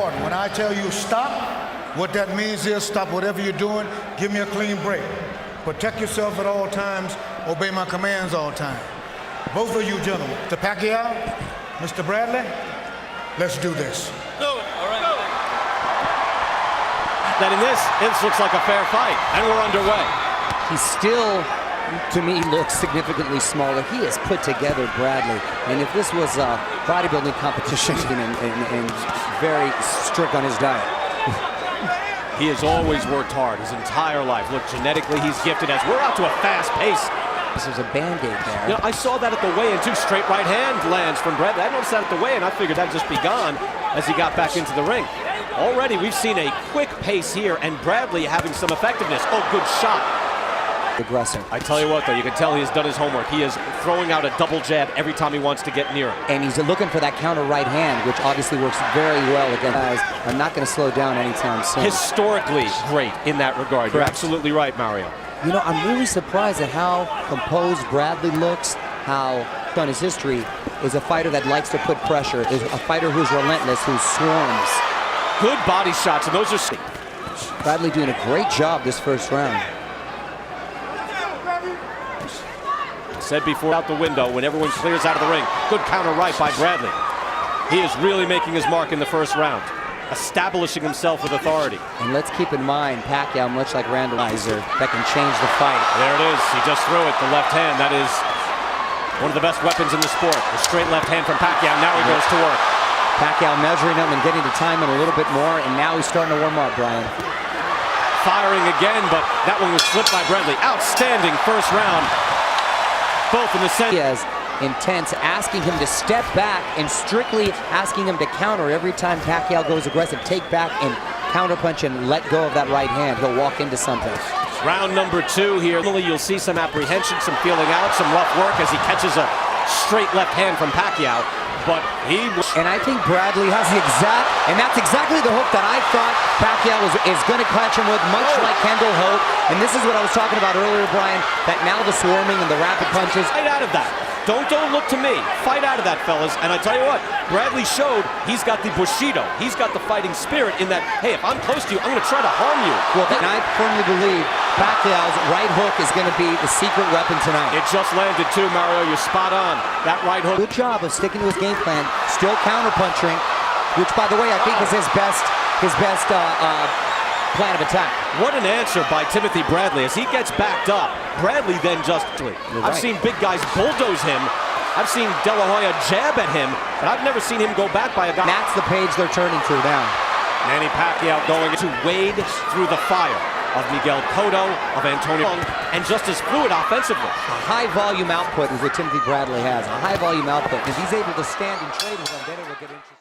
important. When I tell you stop, what that means is stop whatever you're doing, give me a clean break. Protect yourself at all times, obey my commands all time. Both of you gentlemen, Mr. Pacquiao, Mr. Bradley, let's do this. All right. That in this looks like a fair fight, and we're underway. He still, to me, looks significantly smaller. He has put together Bradley, and if this was a bodybuilding competition and very strict on his diet. He has always worked hard his entire life. Look, genetically, he's gifted as we're out to a fast pace. There's a Band-Aid there. You know, I saw that at the weigh-in, too. Straight right hand lands from Bradley. I noticed that at the weigh-in. I figured that'd just be gone as he got back into the ring. Already, we've seen a quick pace here, and Bradley having some effectiveness. Oh, good shot. Aggressive. I tell you what, though, you can tell he has done his homework. He is throwing out a double jab every time he wants to get near him. And he's looking for that counter right hand, which obviously works very well against guys. I'm not going to slow down anytime soon. Historically great in that regard. Correct. You're absolutely right, Mario. You know, I'm really surprised at how composed Bradley looks, how on his history is a fighter that likes to put pressure, is a fighter who's relentless, who swarms. Good body shots, and those are... Bradley doing a great job this first round. Said before, out the window when everyone clears out of the ring. Good counter right by Bradley. He is really making his mark in the first round, establishing himself with authority. And let's keep in mind, Pacquiao, much like Randallizer, that can change the fight. There it is. He just threw it. The left hand. That is one of the best weapons in the sport. The straight left hand from Pacquiao. Now he goes to work. Pacquiao measuring him and getting the time in a little bit more, and now he's starting to warm up, Brian. Firing again, but that one was slipped by Bradley. Outstanding first round. Both in the center. He is intense, asking him to step back and strictly asking him to counter every time Pacquiao goes aggressive. Take back and counterpunch and let go of that right hand. He'll walk into something. Round number 2 here. Normally you'll see some apprehension, some feeling out, some rough work as he catches a straight left hand from Pacquiao. But he... And I think Bradley has the exact... And that's exactly the hook that I thought Pacquiao is going to catch him with, much like Kendall Hope. And this is what I was talking about earlier, Brian, that now the swarming and the rapid punches... Fight out of that. Don't look to me. Fight out of that, fellas. And I tell you what, Bradley showed he's got the Bushido. He's got the fighting spirit in that, hey, if I'm close to you, I'm going to try to harm you. Well, and I firmly believe Pacquiao's right hook is going to be the secret weapon tonight. It just landed too, Mario. You're spot on. That right hook. Good job of sticking to his game plan, still counter-punching, which, by the way, I think is his best plan of attack. What an answer by Timothy Bradley as he gets backed up. Bradley then just... I've seen big guys bulldoze him. I've seen De La Hoya jab at him, but I've never seen him go back by a guy. That's the page they're turning to now. Manny Pacquiao going to wade through the fire of Miguel Cotto, of Antonio, and just as fluid offensively. A high-volume output is what Timothy Bradley has. A high-volume output. If he's able to stand and trade with them, then it will get interesting.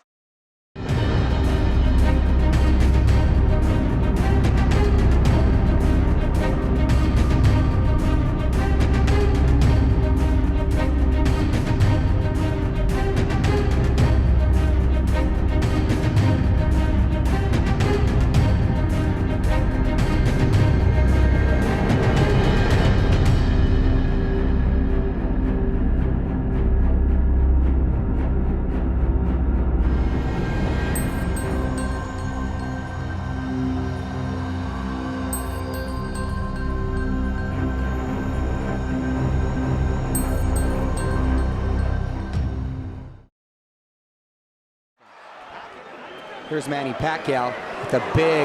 Here's Manny Pacquiao with a big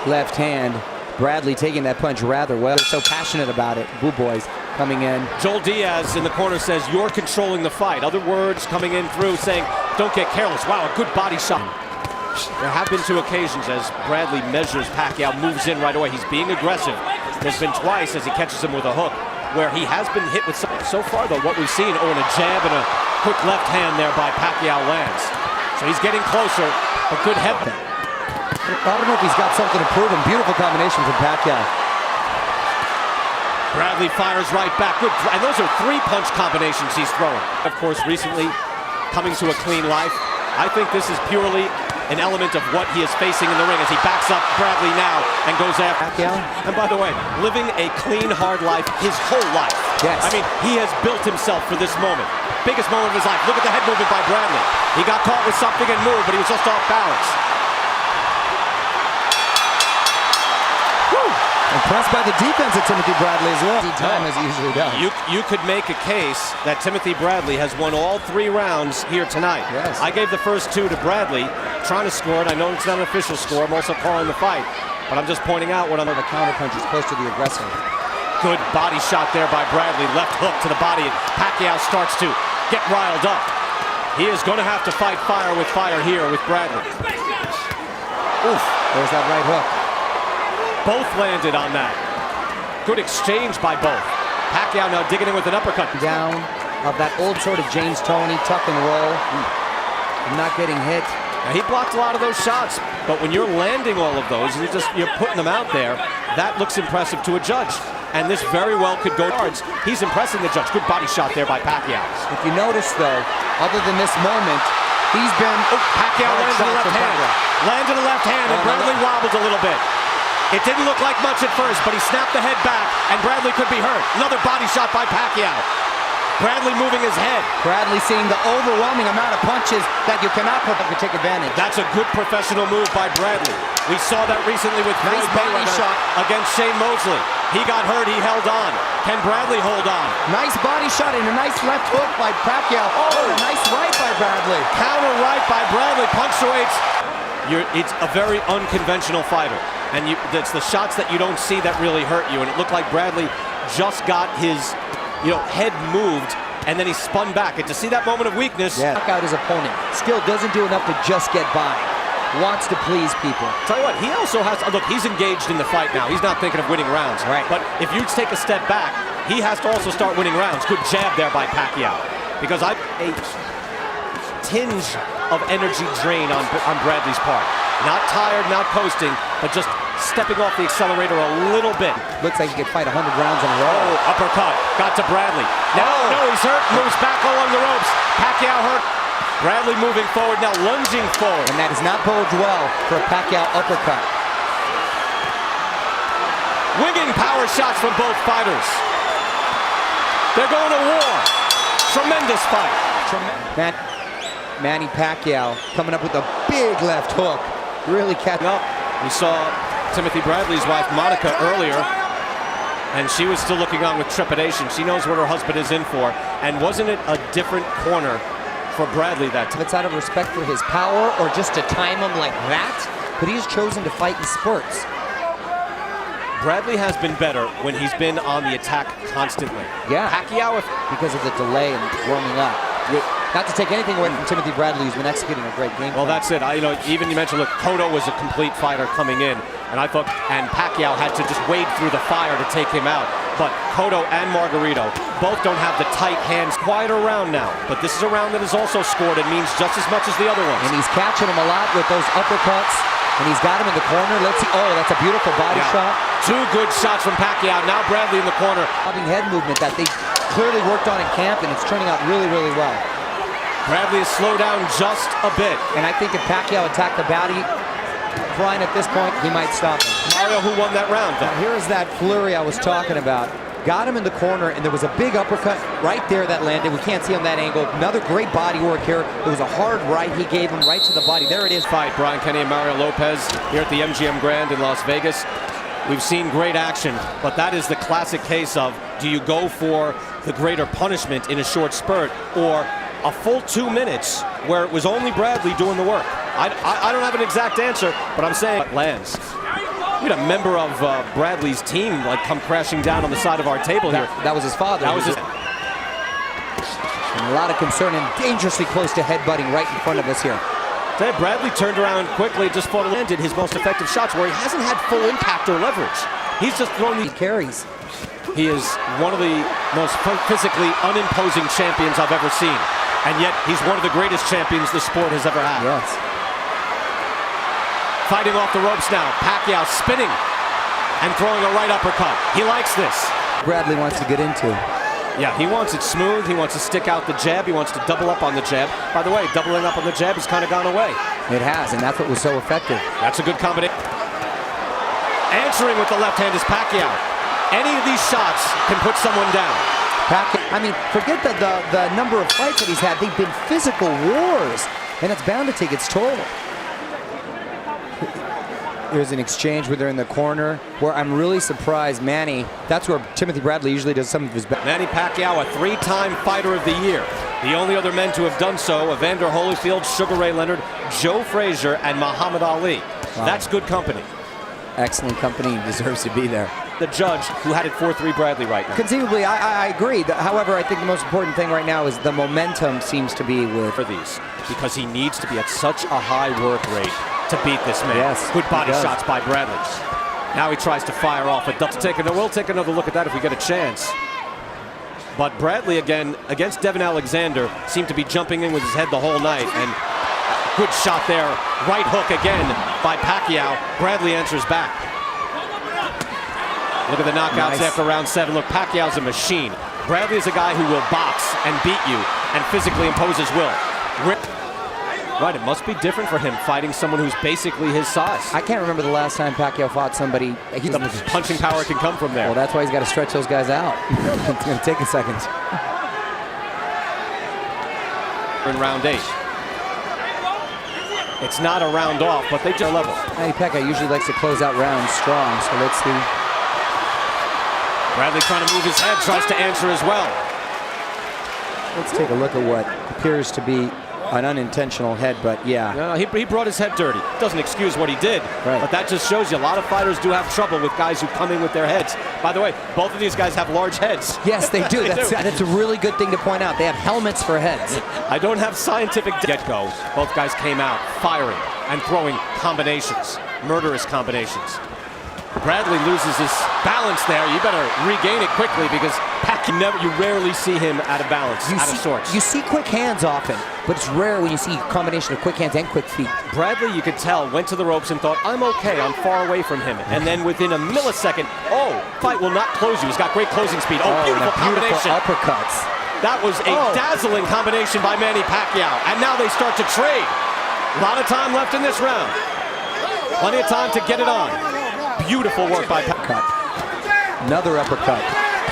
left hand. Bradley taking that punch rather well. They're so passionate about it. Boo Boys coming in. Joel Diaz in the corner says, you're controlling the fight. Other words coming in through saying, don't get careless. Wow, a good body shot. There have been 2 occasions as Bradley measures Pacquiao, moves in right away. He's being aggressive. There's been twice as he catches him with a hook where he has been hit with something. So far, though, what we've seen, and a jab and a quick left hand there by Pacquiao lands. So he's getting closer, a good head. I don't know if he's got something to prove him. Beautiful combination from Pacquiao. Bradley fires right back. Good, and those are 3-punch combinations he's throwing. Of course, recently coming to a clean life. I think this is purely an element of what he is facing in the ring as he backs up Bradley now and goes after Pacquiao. And by the way, living a clean, hard life his whole life. Yes. I mean, he has built himself for this moment. Biggest moment of his life. Look at the head movement by Bradley. He got caught with something and moved, but he was just off balance. impressed by the defense of Timothy Bradley as well. Time as he usually does. You could make a case that Timothy Bradley has won all 3 rounds here tonight. Yes. I gave the first 2 to Bradley, trying to score it. I know it's not an official score. I'm also calling the fight. But I'm just pointing out what I'm... The counterpunch is close to the aggressor. Good body shot there by Bradley. Left hook to the body, and Pacquiao starts to get riled up. He is going to have to fight fire with fire here with Bradley. Oof, there's that right hook. Both landed on that. Good exchange by both. Pacquiao now digging in with an uppercut. Down of that old sort of James Toney tuck and roll. And not getting hit. Now, he blocked a lot of those shots, but when you're landing all of those and you're putting them out there, that looks impressive to a judge. And this very well could go yards. He's impressing the judge. Good body shot there by Pacquiao. If you notice, though, other than this moment, he's been... Pacquiao landed the left hand. Landed the left hand, and Bradley wobbled a little bit. It didn't look like much at first, but he snapped the head back, and Bradley could be hurt. Another body shot by Pacquiao. Bradley moving his head. Bradley seeing the overwhelming amount of punches that you cannot take advantage. That's a good professional move by Bradley. We saw that recently with Floyd Mayweather against Shane Mosley. He got hurt, he held on. Can Bradley hold on? Nice body shot and a nice left hook by Pacquiao. Oh, a nice right by Bradley. Counter right by Bradley, punctuates. It's a very unconventional fighter. And it's the shots that you don't see that really hurt you. And it looked like Bradley just got his head moved, and then he spun back. And to see that moment of weakness... Yeah, knock out his opponent. Still doesn't do enough to just get by. Wants to please people. Tell you what, he also has... Look, he's engaged in the fight now. He's not thinking of winning rounds. Right. But if you take a step back, he has to also start winning rounds. Good jab there by Pacquiao. Because a tinge of energy drain on Bradley's part. Not tired, not coasting, but just stepping off the accelerator a little bit. Looks like he could fight 100 rounds in a row. Oh, uppercut. Got to Bradley. No, he's hurt. Moves back along the ropes. Pacquiao hurt. Bradley moving forward, now lunging forward. And that does not bode well for a Pacquiao uppercut. Winging power shots from both fighters. They're going to war. Tremendous fight. Manny Pacquiao coming up with a big left hook. Really catching up. We saw Timothy Bradley's wife, Monica, earlier, and she was still looking on with trepidation. She knows what her husband is in for, and wasn't it a different corner for Bradley that time? It's out of respect for his power or just to time him like that, but he's chosen to fight in spurts. Bradley has been better when he's been on the attack constantly. Yeah. Pacquiao, because of the delay and warming up. Not to take anything away from Timothy Bradley, who's been executing a great game. Well, that's it. Even you mentioned, look, Cotto was a complete fighter coming in, and Pacquiao had to just wade through the fire to take him out. But Cotto and Margarito both don't have the tight hands. Quieter round now, but this is a round that is also scored and means just as much as the other ones. And he's catching him a lot with those uppercuts, and he's got him in the corner. Let's see. Oh, that's a beautiful body shot. 2 good shots from Pacquiao. Now Bradley in the corner. Having head movement that they clearly worked on in camp, and it's turning out really, really well. Bradley has slowed down just a bit. And I think if Pacquiao attacked the body, Brian, at this point, he might stop him. Mario, who won that round, though. Now, here is that flurry I was talking about. Got him in the corner, and there was a big uppercut right there that landed. We can't see on that angle. Another great body work here. It was a hard right he gave him right to the body. There it is. Fight, Brian Kenny and Mario Lopez here at the MGM Grand in Las Vegas. We've seen great action, but that is the classic case of, do you go for the greater punishment in a short spurt, or a full 2 minutes where it was only Bradley doing the work? I don't have an exact answer, but I'm saying it lands. We had a member of Bradley's team come crashing down on the side of our table here. That was his father. That was his. And a lot of concern and dangerously close to headbutting right in front of us here. Bradley turned around quickly, just fought and landed his most effective shots where he hasn't had full impact or leverage. He's just thrown these carries. He is one of the most physically unimposing champions I've ever seen. And yet, he's one of the greatest champions the sport has ever had. Yes. Fighting off the ropes now. Pacquiao spinning and throwing a right uppercut. He likes this. Bradley wants to get into. Yeah, he wants it smooth. He wants to stick out the jab. He wants to double up on the jab. By the way, doubling up on the jab has kind of gone away. It has, and that's what was so effective. That's a good combination. Answering with the left hand is Pacquiao. Any of these shots can put someone down. I mean, forget the number of fights that he's had. They've been physical wars, and it's bound to take its toll. There's an exchange where they're in the corner where I'm really surprised Manny, that's where Timothy Bradley usually does some of his best. Manny Pacquiao, a 3-time Fighter of the Year. The only other men to have done so, Evander Holyfield, Sugar Ray Leonard, Joe Frazier, and Muhammad Ali. Wow. That's good company. Excellent company, deserves to be there. The judge who had it 4-3 Bradley right now. Conceivably, I agree. However, I think the most important thing right now is the momentum seems to be with For these, because he needs to be at such a high work rate to beat this man. Yes, good body he does. shots by Bradley. Now he tries to fire off. We'll take another look at that if we get a chance. But Bradley, again, against Devin Alexander, seemed to be jumping in with his head the whole night. And good shot there. Right hook again by Pacquiao. Bradley answers back. Look at the knockouts after round 7. Look, Pacquiao's a machine. Bradley is a guy who will box and beat you and physically impose his will. Right, it must be different for him fighting someone who's basically his size. I can't remember the last time Pacquiao fought somebody. The punching power can come from there. Well, that's why he's got to stretch those guys out. It's going to take a second. In round 8. It's not a round off, but they just level. Manny Pacquiao usually likes to close out rounds strong, so let's see. Bradley trying to move his head, tries to answer as well. Let's take a look at what appears to be an unintentional head, but yeah. No, he brought his head dirty. Doesn't excuse what he did, right. But that just shows you a lot of fighters do have trouble with guys who come in with their heads. By the way, both of these guys have large heads. Yes, they do. They That's a really good thing to point out. They have helmets for heads. I don't have scientific get-go. Both guys came out firing and throwing combinations, murderous combinations. Bradley loses his balance there. You better regain it quickly because you rarely see him out of balance, out of sorts. You see quick hands often, but it's rare when you see a combination of quick hands and quick feet. Bradley, you could tell, went to the ropes and thought, I'm okay, I'm far away from him. And then within a millisecond, fight will not close you. He's got great closing speed. Beautiful combination. Uppercuts. That was a dazzling combination by Manny Pacquiao. And now they start to trade. A lot of time left in this round. Plenty of time to get it on. Beautiful work by Pacquiao. Another uppercut.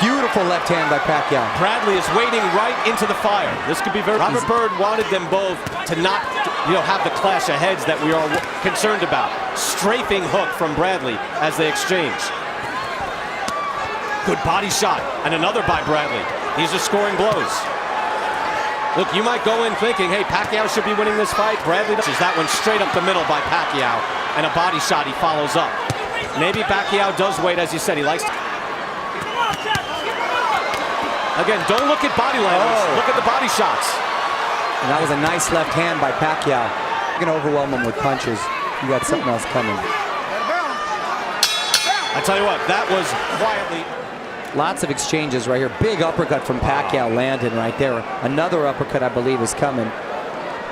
Beautiful left hand by Pacquiao. Bradley is wading right into the fire. This could be very... Robert Byrd wanted them both to not, have the clash of heads that we are concerned about. Strafing hook from Bradley as they exchange. Good body shot. And another by Bradley. These are scoring blows. Look, you might go in thinking, hey, Pacquiao should be winning this fight. Bradley does that one straight up the middle by Pacquiao. And a body shot he follows up. Maybe Pacquiao does wait, as you said. He likes to... Again, don't look at body language. Look at the body shots. And that was a nice left hand by Pacquiao. You're going to overwhelm him with punches. You got something else coming. I tell you what, that was quietly... Lots of exchanges right here. Big uppercut from Pacquiao landed right there. Another uppercut, I believe, is coming.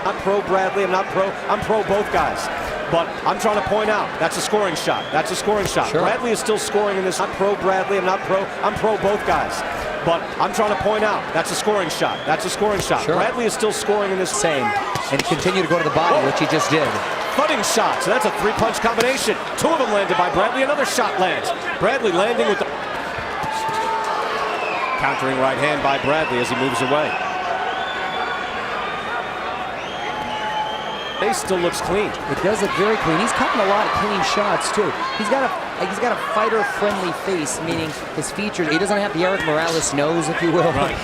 I'm pro Bradley. I'm pro both guys. But I'm trying to point out, that's a scoring shot. That's a scoring shot. Sure. Bradley is still scoring in this. I'm pro Bradley. I'm pro both guys. But I'm trying to point out, that's a scoring shot. That's a scoring shot. Sure. Bradley is still scoring in this. Same. And continue to go to the body, which he just did. Footing shots. So that's a 3-punch combination. 2 of them landed by Bradley. Another shot lands. Bradley landing with the... Countering right hand by Bradley as he moves away. Face still looks clean. It does look very clean. He's cutting a lot of clean shots too. He's got a fighter-friendly face, meaning his features. He doesn't have the Eric Morales nose, if you will. Right.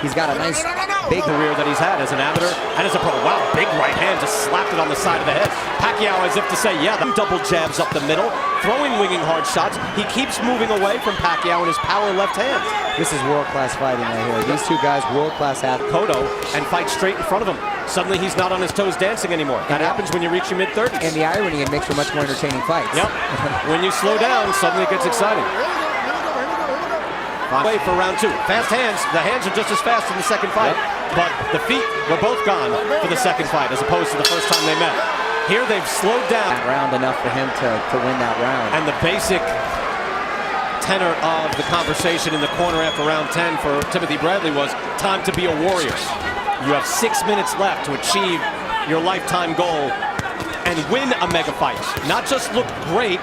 He's got a nice big career that he's had as an amateur and as a pro. Wow, big right hand just slapped it on the side of the head. Pacquiao, as if to say, yeah, the double jabs up the middle, throwing winging hard shots. He keeps moving away from Pacquiao in his power left hand. This is world-class fighting right here. These two guys, world-class athletes. Cotto and fight straight in front of him. Suddenly he's not on his toes dancing anymore. That happens when you reach your mid-30s. And the irony, it makes for much more entertaining fights. Yep. When you slow down, suddenly it gets exciting. Wait for round 2. Fast hands. The hands are just as fast in the second fight. Yep. But the feet were both gone for the second fight as opposed to the first time they met. Here they've slowed down. That round enough for him to win that round. And the basic tenor of the conversation in the corner after round 10 for Timothy Bradley was time to be a warrior. You have 6 minutes left to achieve your lifetime goal and win a mega fight. Not just look great.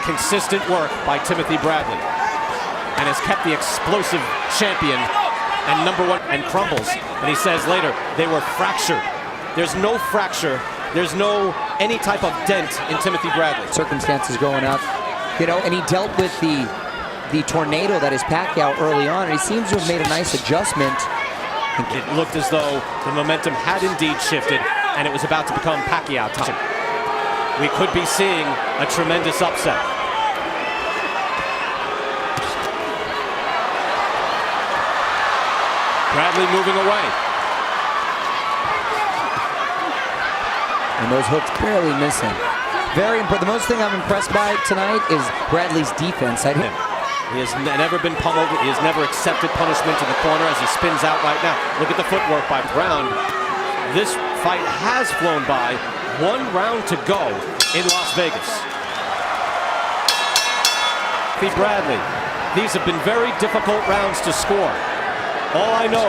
Consistent work by Timothy Bradley and has kept the explosive champion and #1 and crumbles. And he says later, they were fractured. There's no fracture. There's no any type of dent in Timothy Bradley. Circumstances going up, you know, and he dealt with the tornado that is Pacquiao early on, and he seems to have made a nice adjustment. It looked as though the momentum had indeed shifted, and it was about to become Pacquiao time. We could be seeing a tremendous upset. Bradley moving away. And those hooks barely missing. Very important. The most thing I'm impressed by tonight is Bradley's defense. He has never been pummeled. He has never accepted punishment in the corner as he spins out right now. Look at the footwork by Brown. This fight has flown by. 1 round to go in Las Vegas. Bradley, these have been very difficult rounds to score. All I know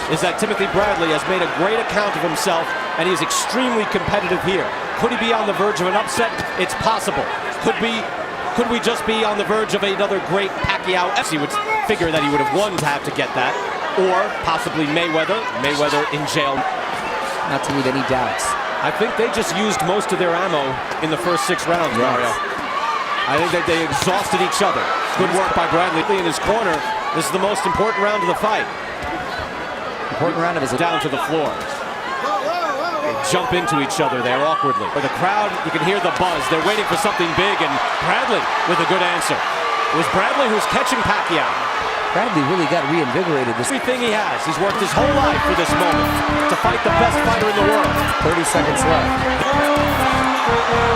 is that Timothy Bradley has made a great account of himself, and he's extremely competitive here. Could he be on the verge of an upset? It's possible. Could we just be on the verge of another great Pacquiao? He would figure that he would have won to have to get that. Or possibly Mayweather in jail. Not to leave any doubts. I think they just used most of their ammo in the first 6 rounds, Mario. I think that they exhausted each other. Good work by Bradley in his corner. This is the most important round of the fight. Important round of his down to the floor. They jump into each other there awkwardly. For the crowd, you can hear the buzz. They're waiting for something big, and Bradley with a good answer. It was Bradley who's catching Pacquiao. Bradley really got reinvigorated. Everything he has. He's worked his whole life for this moment, to fight the best fighter in the world. 30 seconds left.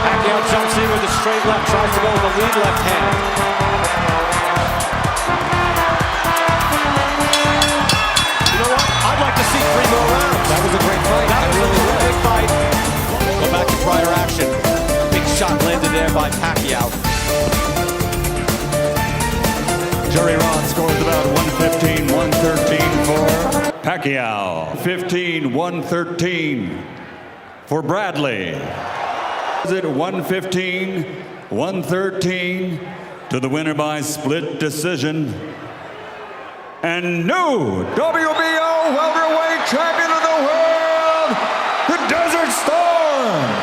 Pacquiao jumps in with a straight left, tries to go with a lead left hand. You know what? I'd like to see 3 more rounds. That was a great fight. That was a terrific fight. Go back to prior action. Big shot landed there by Pacquiao. Jerry Ron scores about 115-113 for Pacquiao. 15-113 for Bradley. Is it 115-113 to the winner by split decision? And new WBO welterweight champion of the world, the Desert Storm.